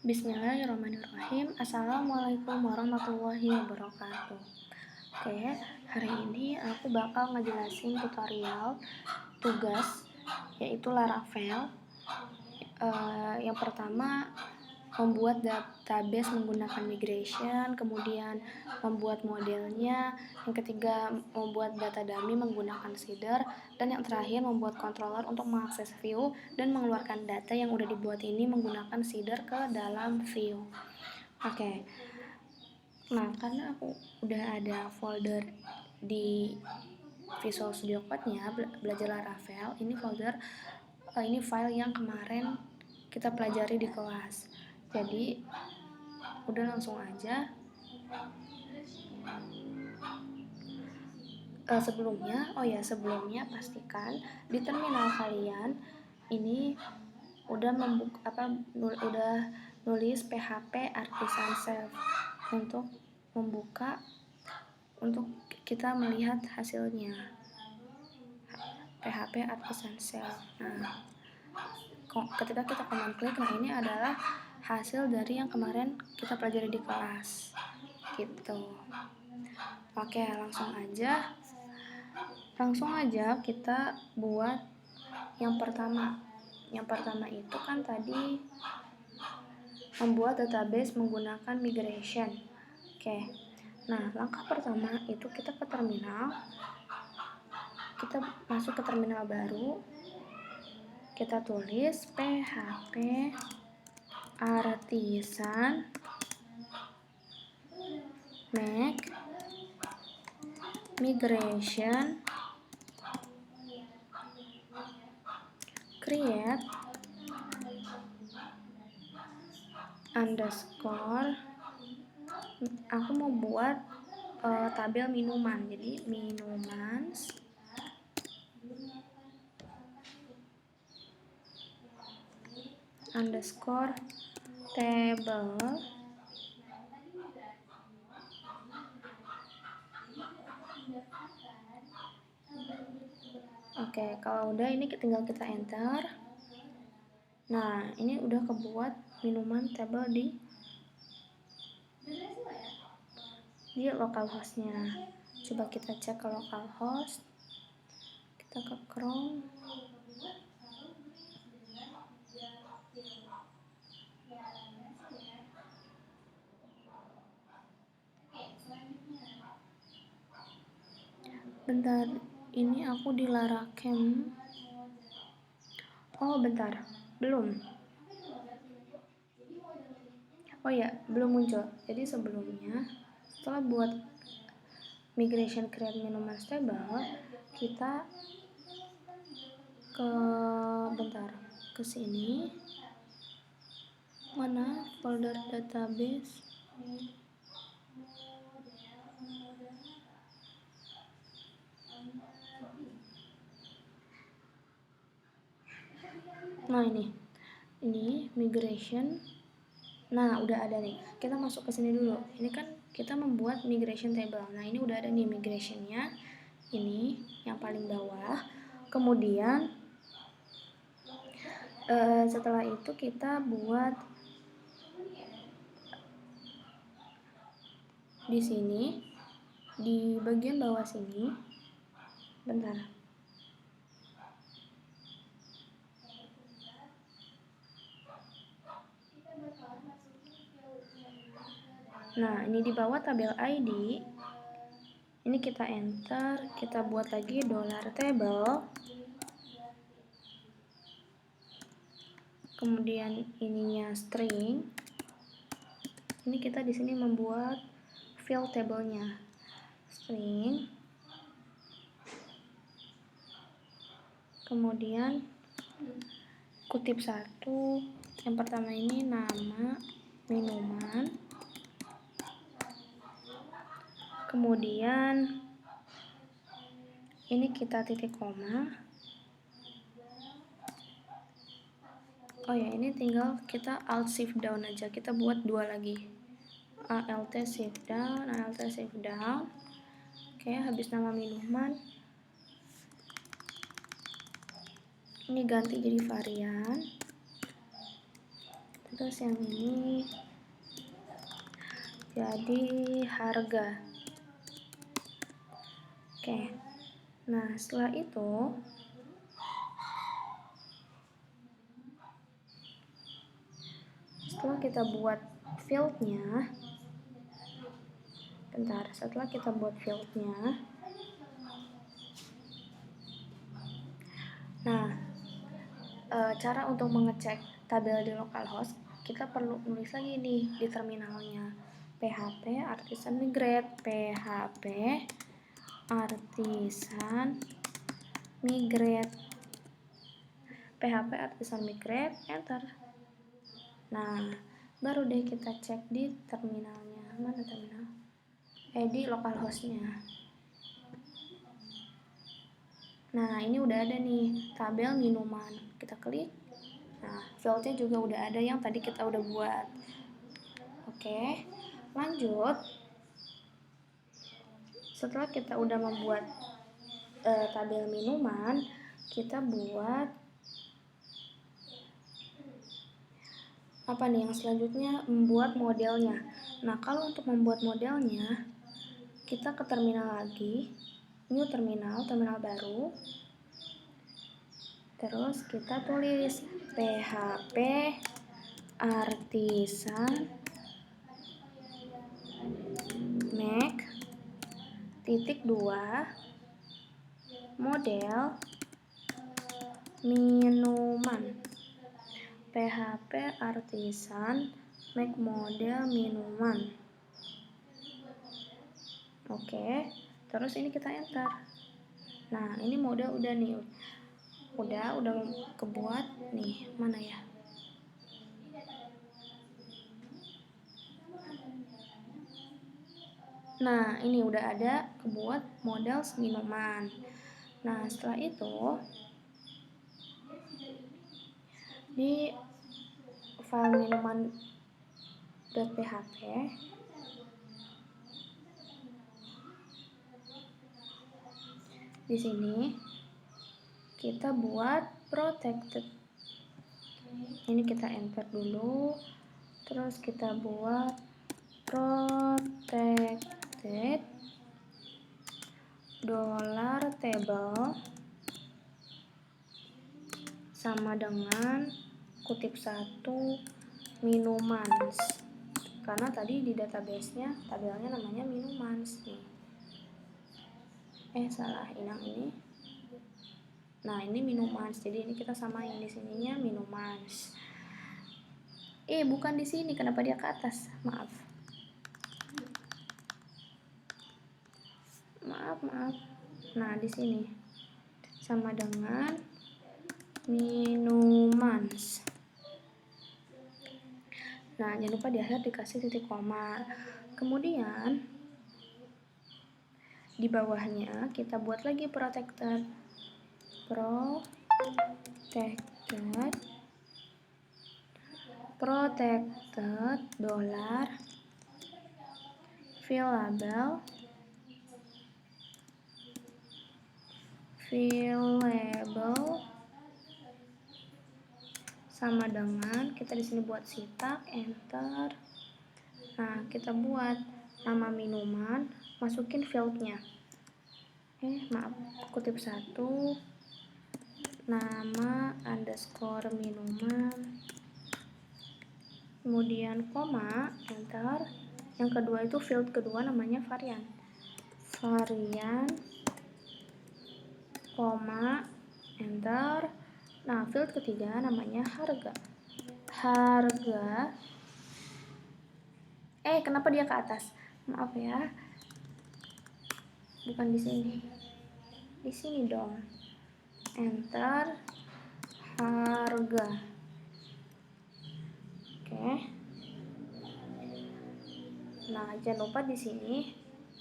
Bismillahirrahmanirrahim. Assalamualaikum warahmatullahi wabarakatuh. Oke, hari ini aku bakal ngejelasin tutorial tugas yaitu Laravel. Yang pertama, membuat database menggunakan migration, kemudian membuat modelnya, yang ketiga membuat data dummy menggunakan seeder, dan yang terakhir membuat controller untuk mengakses view dan mengeluarkan data yang udah dibuat ini menggunakan seeder ke dalam view. Oke. Nah, karena aku udah ada folder di Visual Studio Code-nya belajar Laravel, ini file yang kemarin kita pelajari di kelas. Jadi udah langsung aja. Sebelumnya pastikan di terminal kalian ini udah nulis PHP Artisan Self untuk membuka, untuk kita melihat hasilnya. PHP Artisan Self. Nah, ketika kita command klik, nah ini adalah hasil dari yang kemarin kita pelajari di kelas gitu. Oke, langsung aja kita buat yang pertama. Yang pertama itu kan tadi membuat database menggunakan migration. Oke. Nah, langkah pertama itu kita ke terminal. Kita masuk ke terminal baru. Kita tulis PHP Artisan make migration create underscore. Aku mau buat tabel minuman, jadi minuman underscore table. Oke, kalau udah ini tinggal kita enter. Nah, ini udah kebuat minuman table di localhost-nya. Coba kita cek ke localhost. Kita ke Chrome. Bentar, ini aku di Laravel. Oh, bentar. Belum. Oh ya, belum muncul. Jadi sebelumnya, setelah buat migration create minuman table, kita ke sini. Mana folder database? Nah, ini migration. Nah, udah ada nih. Kita masuk ke sini dulu. Ini kan kita membuat migration table. Nah, ini udah ada nih migrationnya. Ini yang paling bawah. Kemudian setelah itu kita buat di sini, di bagian bawah sini. Bentar. Nah, ini di bawah tabel ID. Ini kita enter, kita buat lagi $table. Kemudian ininya string. Ini kita di sini membuat field table-nya. String. Kemudian kutip 1. Yang pertama ini nama minuman. Kemudian ini kita titik koma. Oh ya, ini tinggal kita alt shift down aja. Kita buat 2 lagi. Alt shift down, alt shift down. Oke, habis nama minuman. Ini ganti jadi varian. Terus yang ini jadi harga. Oke. Nah, setelah itu setelah kita buat fieldnya, nah, cara untuk mengecek tabel di localhost, kita perlu nulis lagi nih di terminalnya php artisan migrate, php artisan migrate, enter. Nah, baru deh kita cek di terminalnya. Mana terminal? Di localhostnya. Nah, ini udah ada nih tabel minuman. Kita klik. Nah, fieldnya juga udah ada yang tadi kita udah buat. Oke, lanjut. Setelah kita udah membuat tabel minuman, kita buat apa nih yang selanjutnya? Membuat modelnya. Nah, kalau untuk membuat modelnya, kita ke terminal lagi, new terminal baru. Terus kita tulis php artisan make (2) model minuman. php artisan make model minuman. Oke, terus ini kita enter. Nah, ini model udah nih. Udah kebuat nih. Mana ya? Nah, ini udah ada kebuat model minuman. Nah, setelah itu di file minuman.php di sini kita buat protected. Ini kita enter dulu, terus kita buat protected $table sama dengan kutip 1 minuman, karena tadi di database-nya tabelnya namanya minuman nih. Salah, ini. Nah, ini minuman, jadi ini kita samain, di sininya minuman. Bukan di sini, kenapa dia ke atas? Maaf. Nah, di sini sama dengan minuman. Nah, jangan lupa di akhir dikasih titik koma. Kemudian di bawahnya kita buat lagi protected dollar fillable sama dengan, kita di sini buat sitak, enter. Nah, kita buat nama minuman, masukin fieldnya. Kutip 1 nama underscore minuman, kemudian koma, enter. Yang kedua itu field kedua namanya varian, koma, enter. Nah, field ketiga namanya harga. Kenapa dia ke atas? Maaf ya, bukan di sini, di sini dong. Enter, harga. Oke. Nah, jangan lupa di sini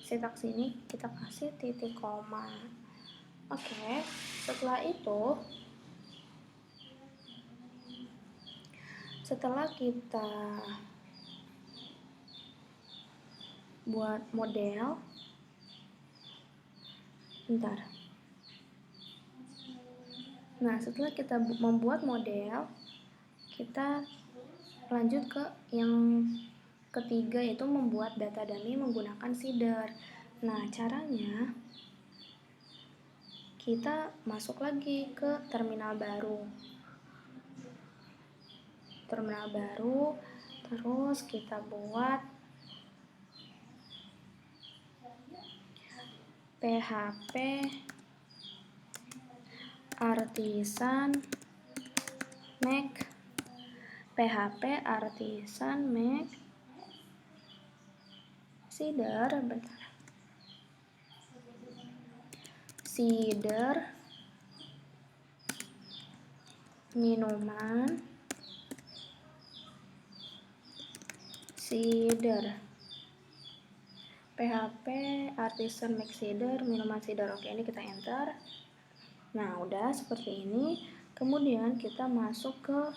sitak sini kita kasih titik koma. Oke, setelah itu setelah kita buat model, Nah, setelah kita membuat model, kita Lanjut ke yang ketiga, yaitu membuat data dummy menggunakan seeder. Nah, caranya kita masuk lagi ke terminal baru. Terus kita buat PHP artisan make seeder minuman seeder. PHP artisan make seeder minuman seeder. Oke, ini kita enter. Nah, udah seperti ini. Kemudian kita masuk ke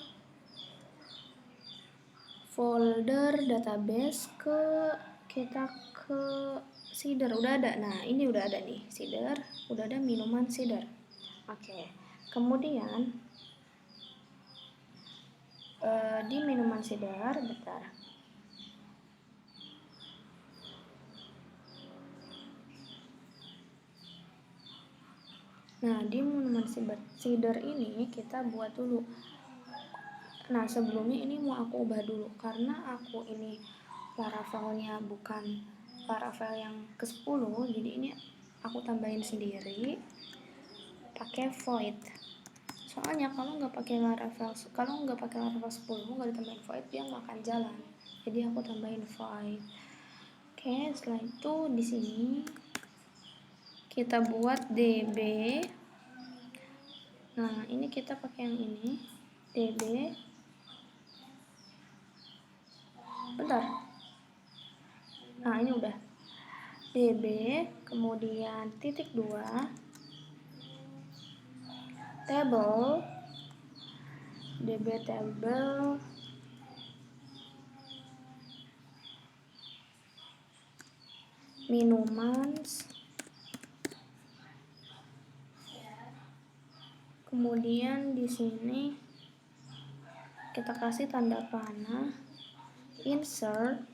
folder database, kita ke seeder. Udah ada. Nah, ini udah ada nih seeder, udah ada minuman seeder. Oke. Kemudian di minuman seeder, bentar. Nah, di minuman seeder ini kita buat dulu. Nah, sebelumnya ini mau aku ubah dulu karena aku ini Laravelnya bukan Laravel yang ke-10, jadi ini aku tambahin sendiri pakai void. Soalnya kalau nggak pakai Laravel 10, nggak ditambahin void, dia nggak akan jalan. Jadi aku tambahin void. Oke, setelah itu di sini kita buat db. Nah, ini kita pakai yang ini, db. Bentar. Nah, ini udah. db, kemudian !2, table, db table, minuman, kemudian di sini kita kasih tanda panah, insert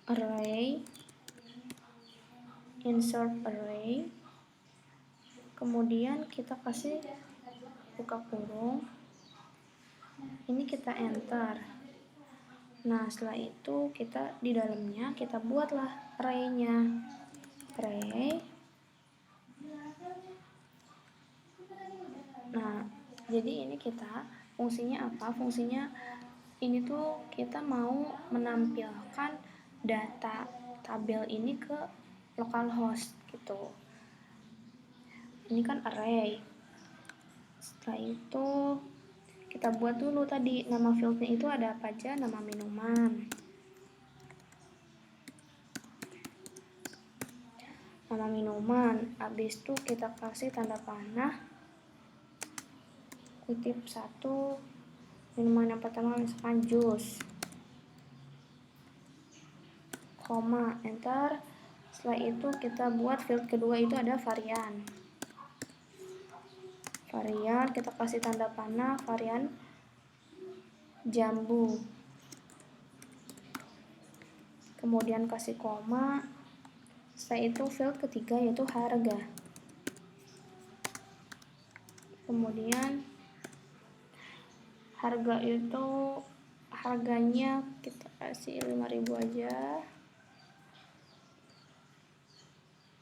array, kemudian kita kasih buka kurung, ini kita enter. Nah, setelah itu kita di dalamnya kita buatlah array-nya, Nah, jadi ini kita fungsinya apa? Fungsinya ini tuh kita mau menampilkan data tabel ini ke localhost gitu. Ini kan array. Setelah itu kita buat dulu tadi nama fieldnya itu ada apa aja, nama minuman, habis itu kita kasih tanda panah kutip 1, minuman yang pertama misalkan jus, koma, enter. Setelah itu kita buat field kedua itu ada varian, kita kasih tanda panah varian jambu, kemudian kasih koma. Setelah itu field ketiga yaitu harga, kemudian harga itu harganya kita kasih 5.000 aja,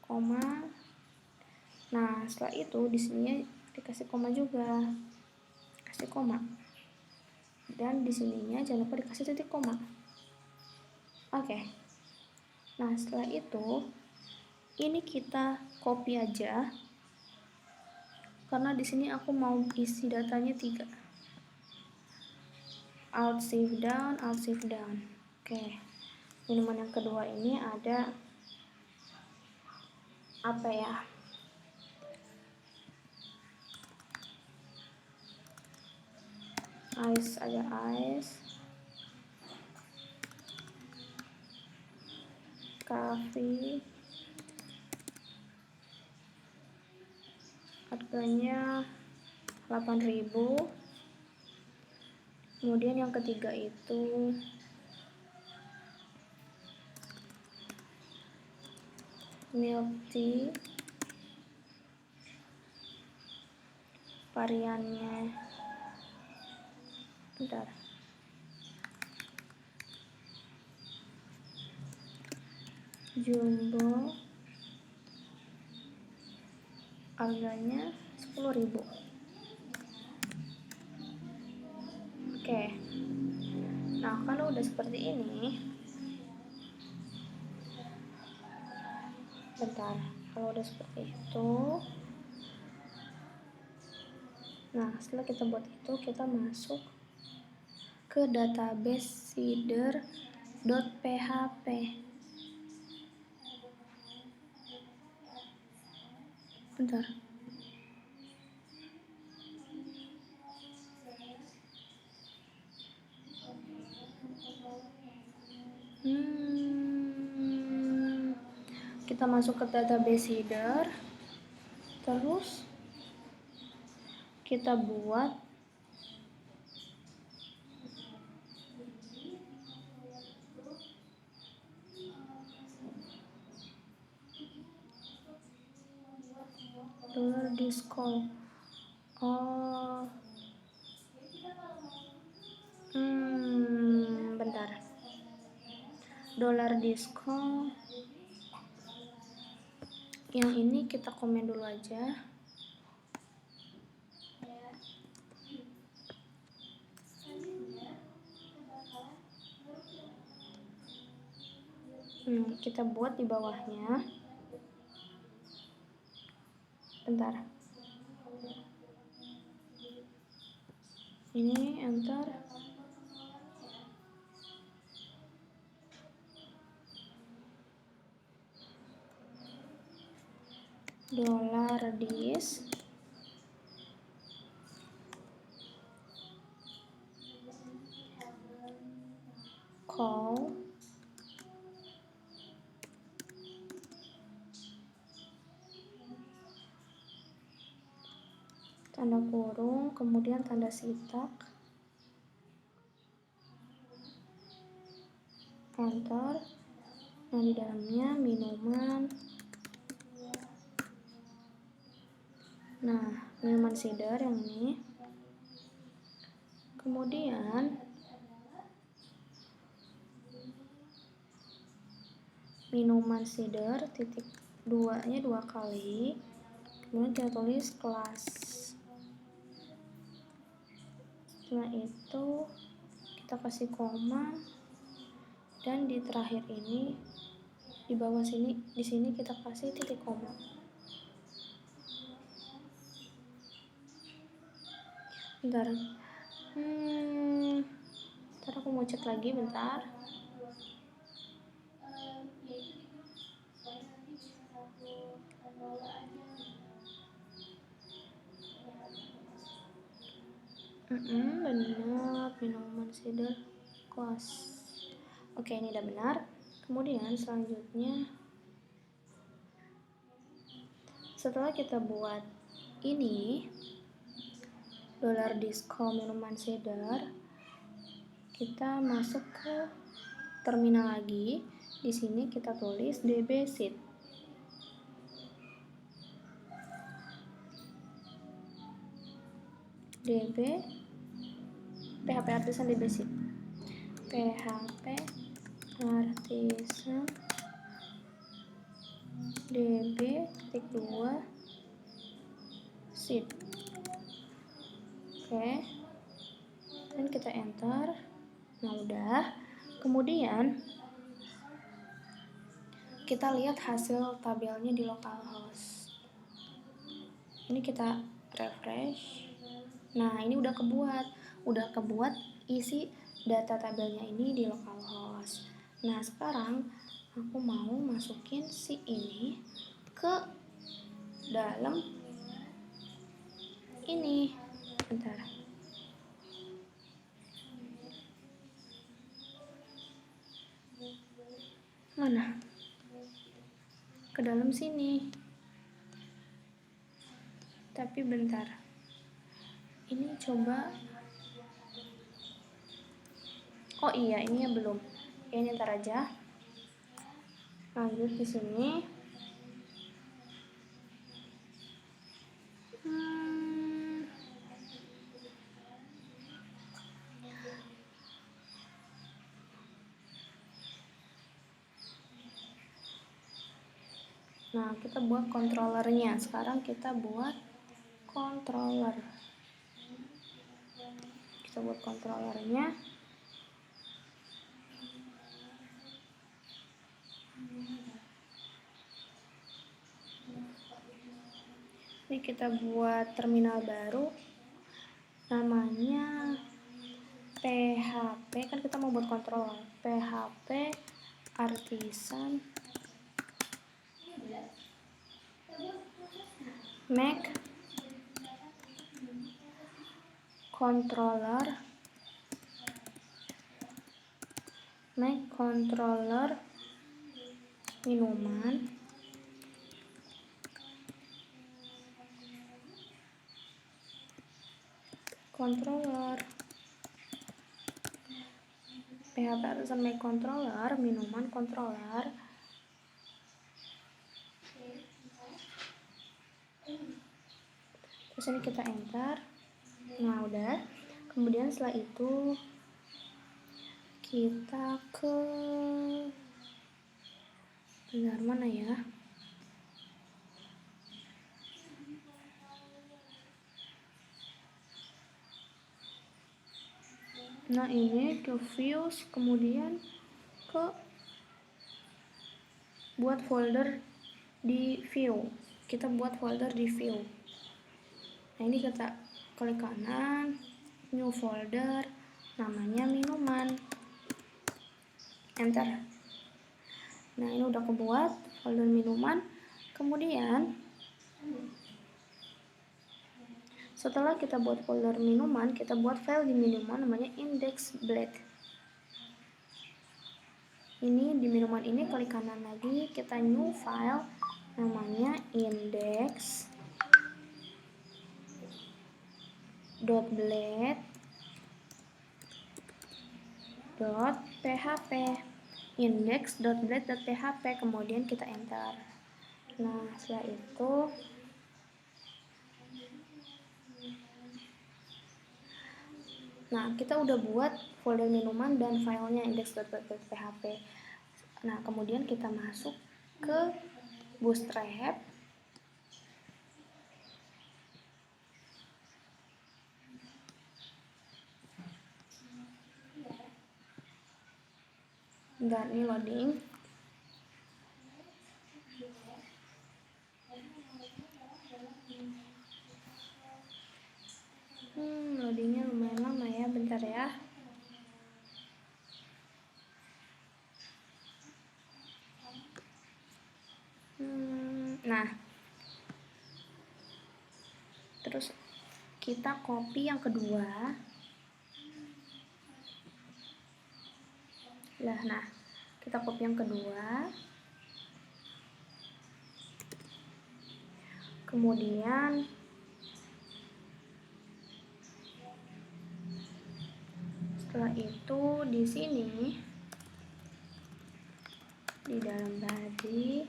koma. Nah, setelah itu di sini dikasih koma juga, kasih koma, dan di sininya jangan lupa dikasih titik koma. Oke. Nah, setelah itu ini kita copy aja karena di sini aku mau isi datanya 3. Alt shift down. Oke. Minuman yang kedua ini ada apa ya? Ice, ada ice, coffee, harganya 8.000, Kemudian yang ketiga itu milk tea, variannya bentar, jumbo, harganya 10.000. Oke, nah kalau udah seperti ini, bentar, kalau udah seperti itu, nah setelah kita buat itu, kita masuk ke database cider.php. Bentar. Kita masuk ke database cider, terus kita buat $discount. Oh, bentar. $discount. Yang ini kita komen dulu aja. Kita buat di bawahnya. Bentar. Ini enter. $dis call tanda kurung, kemudian tanda sitak, enter. Nah, di dalamnya minuman. Nah, minuman cider yang ini. Kemudian minuman cider titik 2-nya 2 kali. Kemudian kita tulis kelas. Setelah itu kita kasih koma, dan di terakhir ini di bawah sini, di sini kita kasih titik koma. Bentar. Ntar aku mau cek lagi bentar. Benar, minuman cider kelas. Oke, ini udah benar. Kemudian selanjutnya, setelah kita buat ini $discount minuman cider, kita masuk ke terminal lagi. Di sini kita tulis DB Seed. DB PHP Artisan DB Seed. PHP Artisan DB.2 Seed. Oke, dan kita enter. Nah, udah. Kemudian kita lihat hasil tabelnya di localhost. Ini kita refresh. Nah, ini udah kebuat isi data tabelnya ini di localhost. Nah, sekarang aku mau masukin si ini ke dalam ini. Bentar. Mana? Ke dalam sini. Tapi bentar. Ini coba Oh iya, ini ya belum. Ini ntar aja. Lanjut di sini. Nah, kita buat controllernya. Sekarang kita buat controller. Kita buat controllernya. Ini kita buat terminal baru. Namanya PHP, kan kita mau buat controller. PHP Artisan Make controller minuman controller PHP Artisan Make controller minuman controller. Terus ini kita enter. Nah, udah. Kemudian setelah itu kita ke benar mana ya? Nah, ini ke views, kemudian ke buat folder di view. Kita buat folder di view. Nah, ini kita klik kanan, new folder, namanya minuman. Enter. Nah, ini udah kebuat folder minuman. Kemudian setelah kita buat folder minuman, kita buat file di minuman namanya index.blade. Ini di minuman ini klik kanan lagi, kita new file namanya index.blade.php. index.blade.php, kemudian kita enter. Nah, setelah itu kita udah buat folder minuman dan filenya index.blade.php. Nah, kemudian kita masuk ke Bootstrap. Dan ini loading. Loadingnya lumayan lama ya, bentar ya. Nah, terus kita copy yang kedua. Nah, kita copy yang kedua. Kemudian setelah itu di sini di dalam body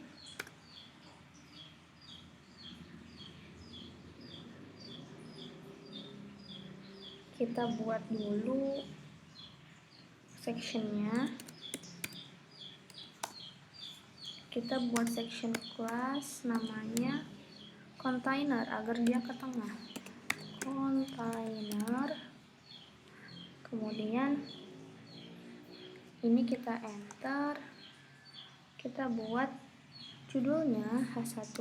kita buat dulu sectionnya. Kita buat section class namanya container agar dia ke tengah. Container. Kemudian ini kita enter. Kita buat judulnya H1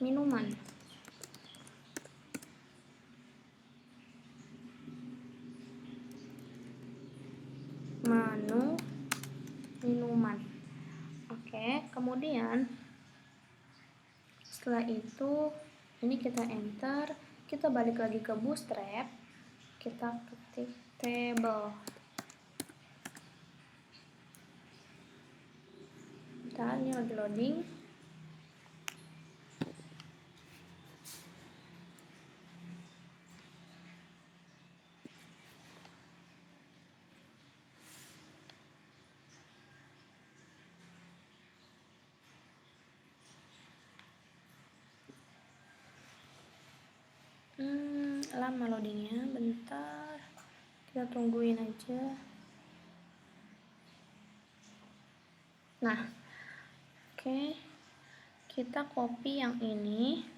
minuman. Menu minuman. Oke, kemudian setelah itu ini kita enter, kita balik lagi ke Bootstrap, kita ketik table. Bentar, ini lagi loading. kedengaran melodinya. Bentar, kita tungguin aja. Nah, oke, kita copy yang ini,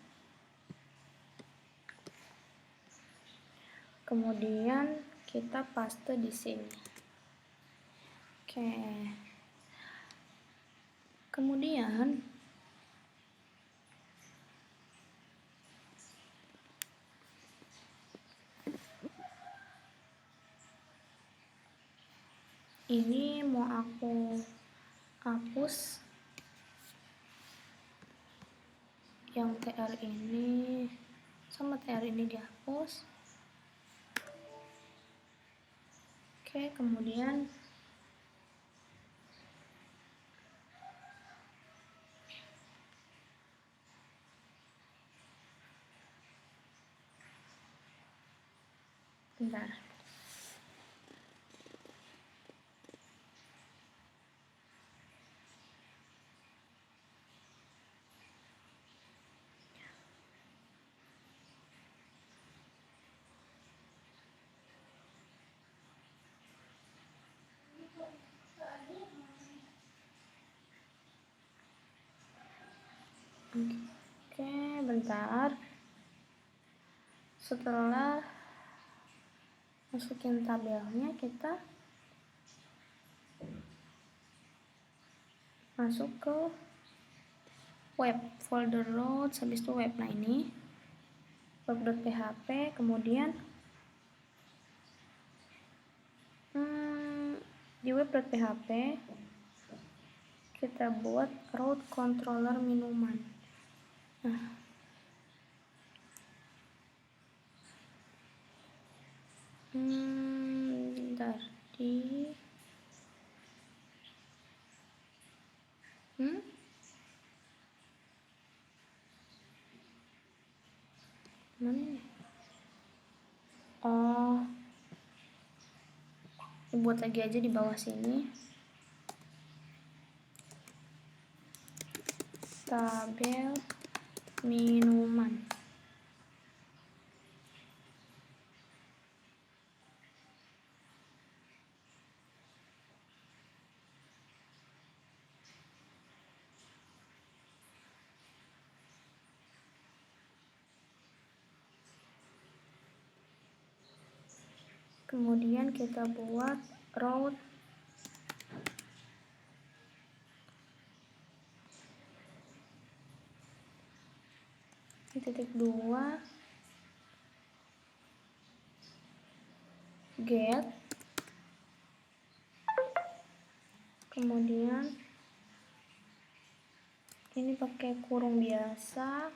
kemudian kita paste di sini. Oke, kemudian ini mau aku hapus yang TR ini, sama TR ini dihapus. Oke, kemudian bentar. Oke, bentar. Setelah masukin tabelnya, kita masuk ke web, folder root, habis itu web. Nah, ini web.php, kemudian di web.php kita buat route controller minuman. Nah, bentar, di mana nih? Oh, buat lagi aja di bawah sini. Tabel minuman. Kemudian kita buat route titik 2 get, kemudian ini pakai kurung biasa,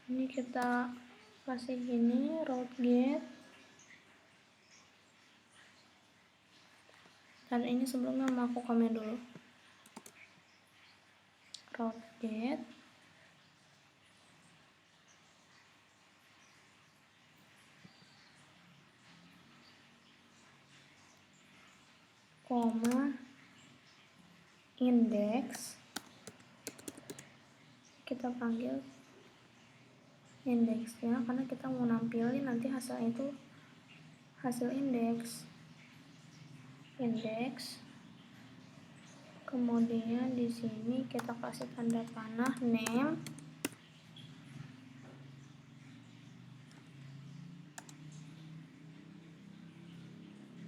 ini kita kasih gini, route get, dan ini sebelumnya mau aku komen dulu, route get, koma, index, kita panggil indeksnya karena kita mau nampilin nanti hasil itu hasil indeks, kemudian di sini kita kasih tanda panah name,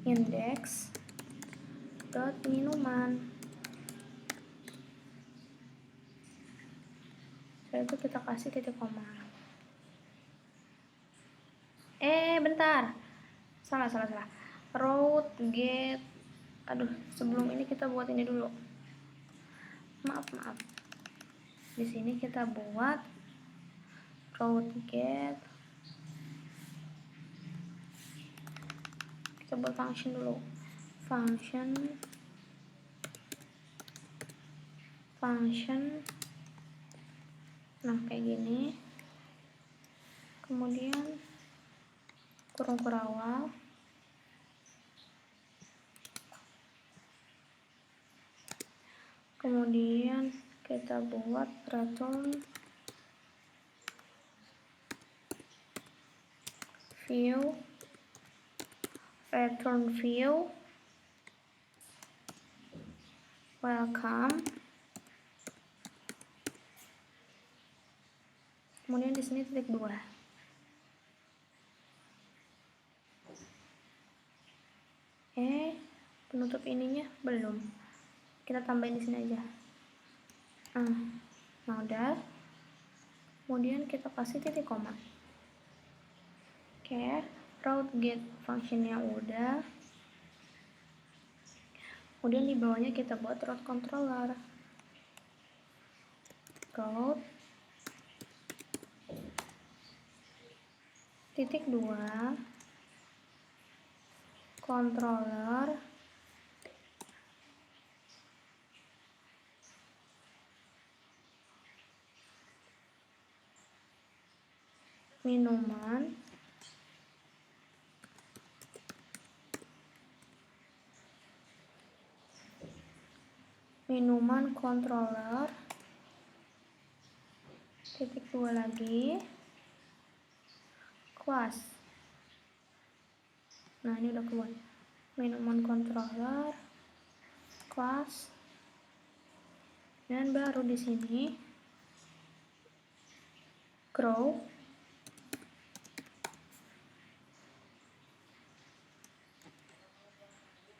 index dot minuman. Setelah itu kita kasih titik koma. Bentar, salah. Route get, sebelum ini kita buat ini dulu. Maaf. Di sini kita buat route get. Kita buat function dulu. Function. Nah, kayak gini. Kemudian kurung awal. Kemudian kita buat return view, return view, welcome. Kemudian di sini titik 2. Penutup ininya belum. Kita tambahin di sini aja. Nah udah. Kemudian kita kasih titik koma. Oke, route get functionnya udah. Kemudian di bawahnya kita buat route controller. Route titik 2 controller minuman controller titik 2 lagi class. Nah ini udah keluar minuman controller class, dan baru di sini grow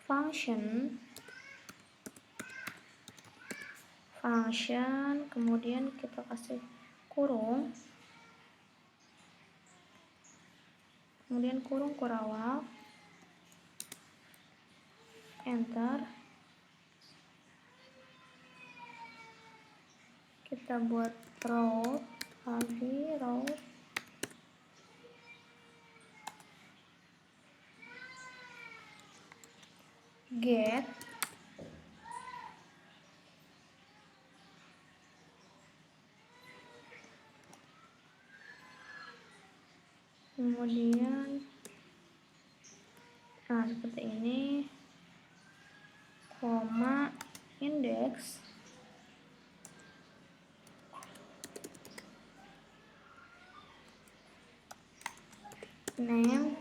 function, kemudian kita kasih kurung, kemudian kurung kurawal, enter. Kita buat route lagi, route get kemudian seperti ini, koma index name,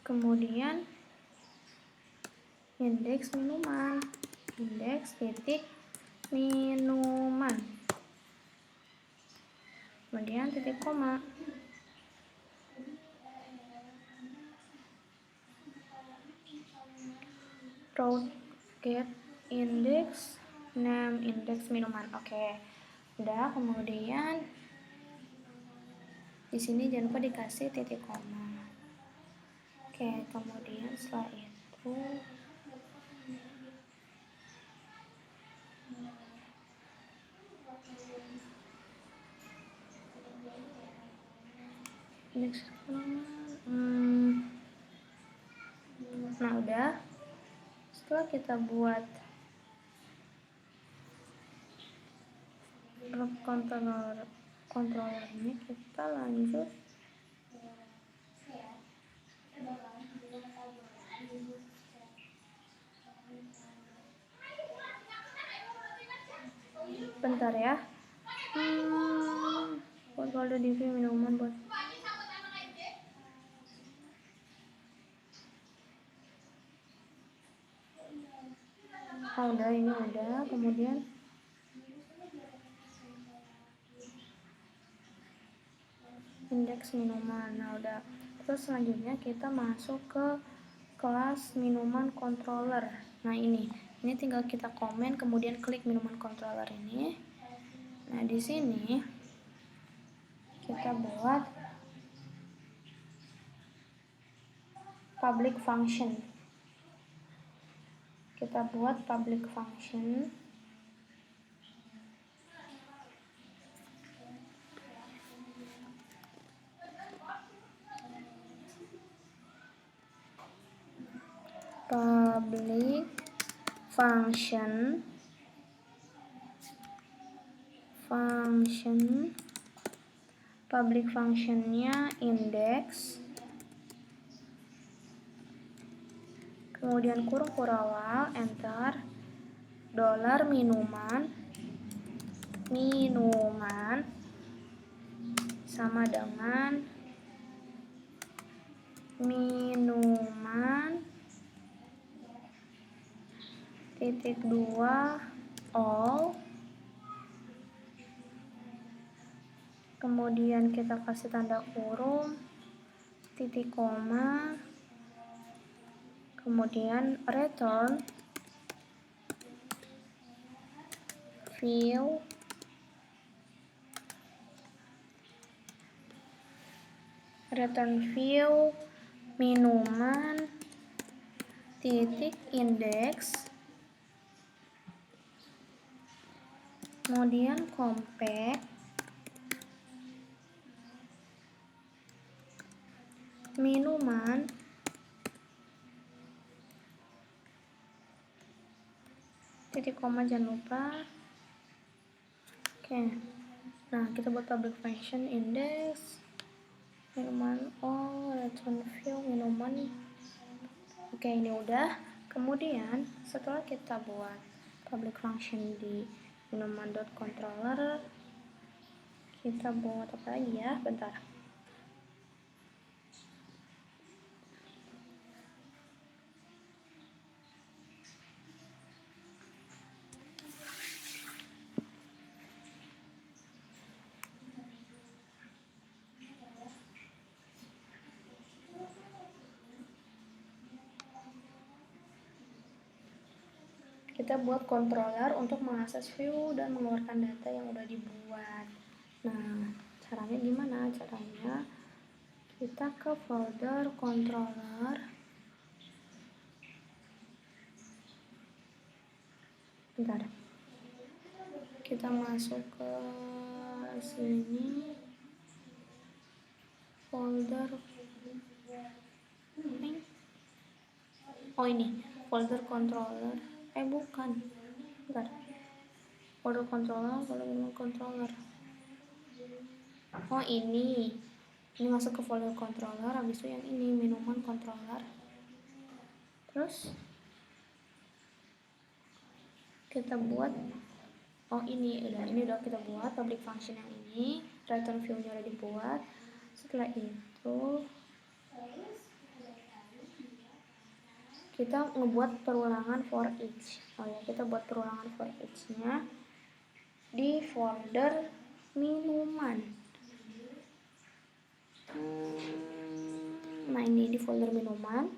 kemudian indeks minuman, indeks titik minuman, kemudian titik koma. Route get index name, indeks minuman. Oke. Udah, kemudian di sini jangan lupa dikasih titik koma. Oke, kemudian setelah itu nah udah, setelah kita buat controller ini, kita lanjut bentar ya. Buat folder DV minuman buat udah, ini udah. Kemudian indeks minuman. Nah udah. Terus selanjutnya kita masuk ke kelas minuman controller. Nah ini tinggal kita komen, kemudian klik minuman controller ini. Nah di sini kita buat public function. Kita buat public function. Public function public functionnya index, kemudian kurung kurawal, enter, dollar minuman sama dengan minuman titik 2 all, kemudian kita kasih tanda kurung, titik koma, kemudian return view minuman titik index, kemudian compact minuman titik koma, jangan lupa. Oke, nah kita buat public function index minuman all, return view minuman. Oke, ini udah. Kemudian setelah kita buat public function di minuman.controller, kita buat apa lagi ya? Bentar. Kita buat controller untuk mengakses view dan mengeluarkan data yang udah dibuat. Nah, caranya gimana? Caranya kita ke folder controller, bentar, kita masuk ke sini, folder, oh ini folder controller, bukan, bentar, folder controller, oh ini masuk ke folder controller, habis itu yang ini minuman controller, terus kita buat, oh ini udah kita buat public function yang ini, return view-nya udah dibuat. Setelah itu kita ngebuat perulangan for each. Oh ya, kita buat perulangan for each-nya di folder minuman. Nah, ini di folder minuman,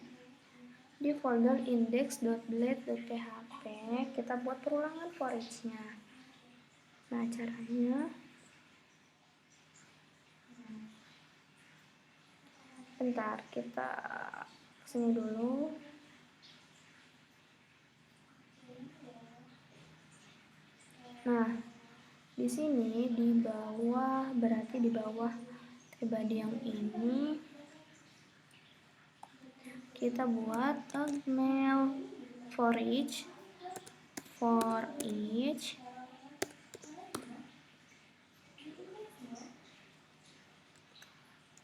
di folder index.blade.php kita buat perulangan for each-nya. Nah, caranya bentar, kita kesini dulu. Nah, di sini di bawah, berarti di bawah pribadi yang ini kita buat mail for each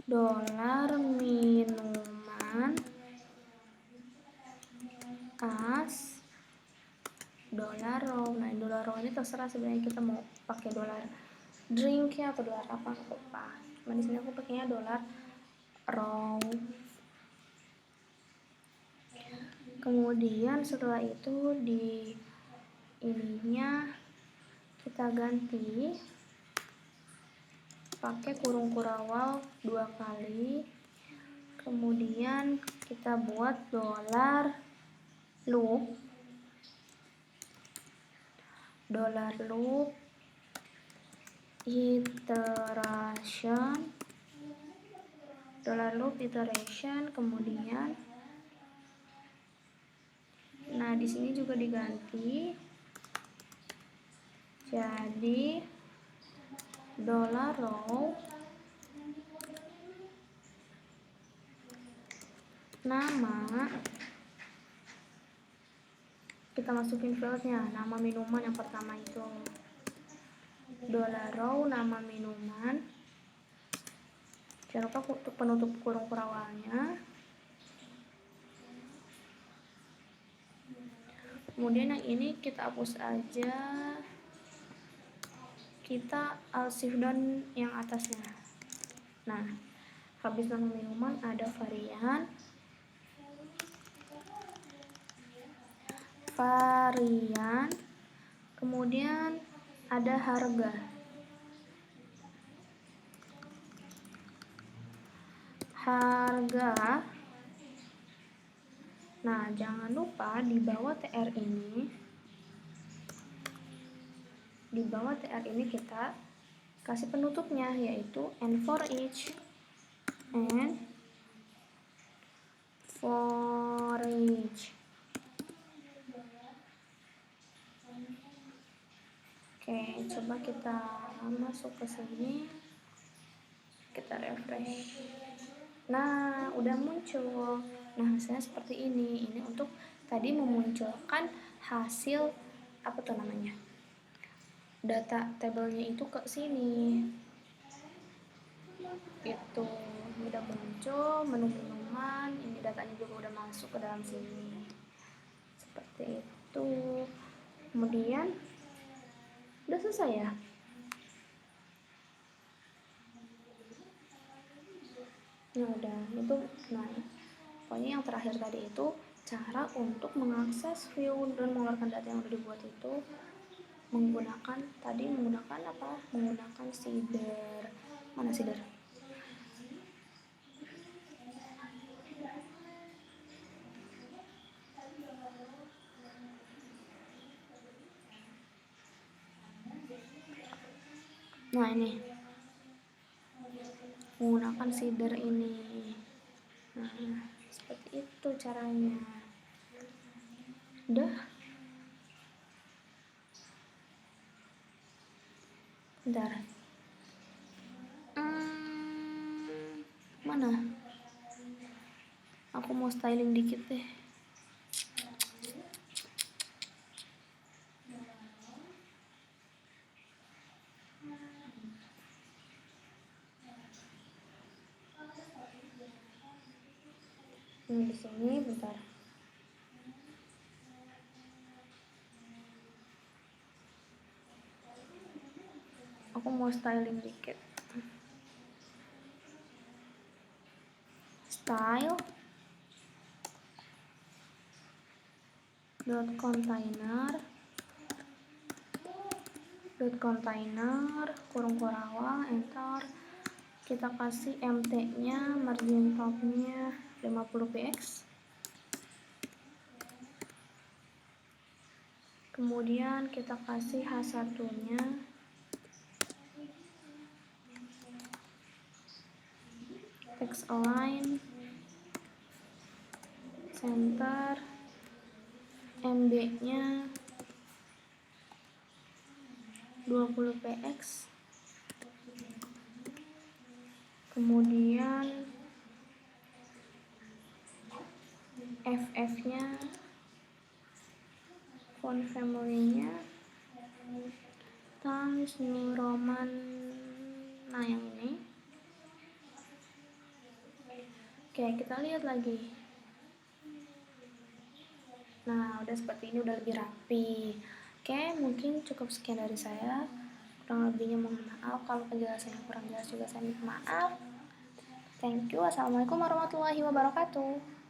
dolar minuman as dolar row. Nah, dolar row ini terserah sebenarnya, kita mau pakai dolar drink ya atau dolar apa, nggak apa-apa. Nah, di sini aku pakainya dolar row. Kemudian setelah itu di ininya kita ganti pakai kurung kurawal 2 kali. Kemudian kita buat dolar loop iteration, kemudian nah di sini juga diganti jadi dolar row nama, kita masukin fieldnya, nama minuman yang pertama itu, dolar row nama minuman, jangan lupa penutup kurung kurawalnya. Kemudian yang ini kita hapus aja, kita alt shift down yang atasnya. Nah, habis nama minuman ada varian, kemudian ada harga. Nah, jangan lupa di bawah TR ini kita kasih penutupnya, yaitu and for each. Oke, coba kita masuk ke sini, kita refresh. Nah, udah muncul. Nah, hasilnya seperti ini. Ini untuk tadi memunculkan hasil data tabelnya itu ke sini. Itu udah muncul menu minuman, ini datanya juga udah masuk ke dalam sini. Seperti itu. Kemudian udah selesai ya. Nah, udah itu. Nah, pokoknya yang terakhir tadi itu cara untuk mengakses view dan mengeluarkan data yang udah dibuat itu menggunakan Seeder. Mana Seeder? Nah, ini menggunakan Seeder ini. Nah, seperti itu caranya. Udah. Bentar. Mana? Aku mau styling dikit deh. Ini di sini, bentar. Aku mau styling dikit. Style container kurung kurawang, enter. Kita kasih mt nya, margin top nya 50 px. Kemudian kita kasih H1 nya text align, center, MB nya 20 px. Kemudian FF nya, font family nya Times New Roman. Nah, yang ini. Oke, kita lihat lagi. Nah, udah seperti ini, udah lebih rapi. Oke, mungkin cukup sekian dari saya. Kurang lebihnya mohon maaf. Kalau penjelasannya kurang jelas juga saya minta maaf. Thank you. Assalamualaikum warahmatullahi wabarakatuh.